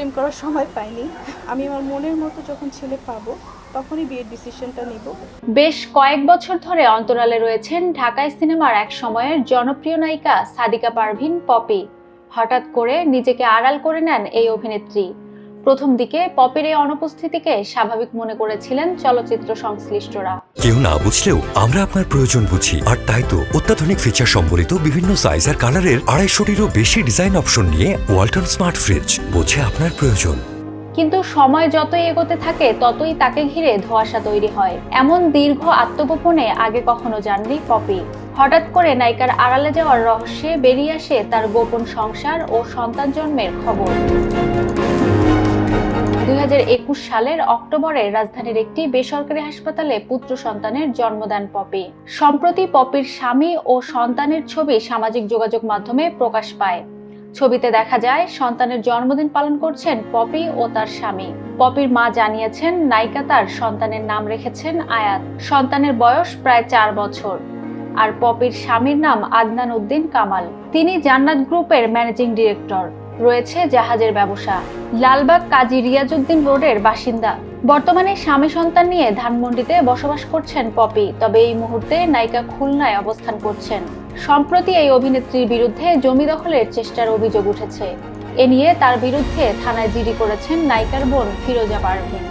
প্রেম করার সময় পাইনি। আমি আমার মনের মতো যখন ছেলে পাবো তখনই বিয়ের ডিসিশনটা নিব। বেশ কয়েক বছর ধরে অন্তরালে রয়েছেন ঢাকাই সিনেমার এক সময়ের জনপ্রিয় নায়িকা সাদিকা পারভীন পপি। হঠাৎ করে নিজেকে আড়াল করে নেন এই অভিনেত্রী। প্রথম দিকে পপির এই অনুপস্থিতিকে স্বাভাবিক মনে করেছিলেন চলচ্চিত্র সংশ্লিষ্টরা। কেউ না বুঝলেও আমরা আপনার প্রয়োজন বুঝি, আর তাই তো অত্যাধুনিক ফিচার সম্বলিত বিভিন্ন সাইজ আর কালারের 250-টিরও বেশি ডিজাইন অপশন নিয়ে ওয়ালটন স্মার্ট ফ্রিজ বোঝে আপনার প্রয়োজন। কিন্তু সময় যতই এগোতে থাকে ততই তাকে ঘিরে ধোঁয়াশা তৈরি হয়। এমন দীর্ঘ আত্মগোপনে আগে কখনো যাননি পপি। হঠাৎ করে নায়িকার আড়ালে যাওয়ার রহস্যে বেরিয়ে আসে তার গোপন সংসার ও সন্তান জন্মের খবর। 2021 সালের অক্টোবরে রাজধানীর একটি বেসরকারি হাসপাতালে পুত্র সন্তানের জন্ম দেন পপি। সম্প্রতি পপির স্বামী ও সন্তানের ছবি সামাজিক যোগাযোগ মাধ্যমে প্রকাশ পায়। ছবিতে দেখা যায় সন্তানের জন্মদিন পালন করছেন পপি ও তার স্বামী। পপির মা জানিয়েছেন নায়িকা তার সন্তানের নাম রেখেছেন আয়াত। সন্তানের বয়স প্রায় 4 বছর। আর পপির স্বামীর নাম আদনান উদ্দিন কামাল। তিনি জান্নাত গ্রুপের ম্যানেজিং ডিরেক্টর। রয়েছে জাহাজের ব্যবসা। লালবাগ কাজী রিয়াজউদ্দিন রোডের বাসিন্দা। বর্তমানে স্বামী সন্তান নিয়ে ধানমন্ডিতে বসবাস করছেন পপি। তবে এই মুহূর্তে নায়িকা খুলনায় অবস্থান করছেন। সম্প্রতি এই অভিনেত্রীর বিরুদ্ধে জমি দখলের চেষ্টার অভিযোগ উঠেছে। এ নিয়ে তার বিরুদ্ধে থানায় জিডি করেছেন নায়িকার বোন ফিরোজা পারভীন।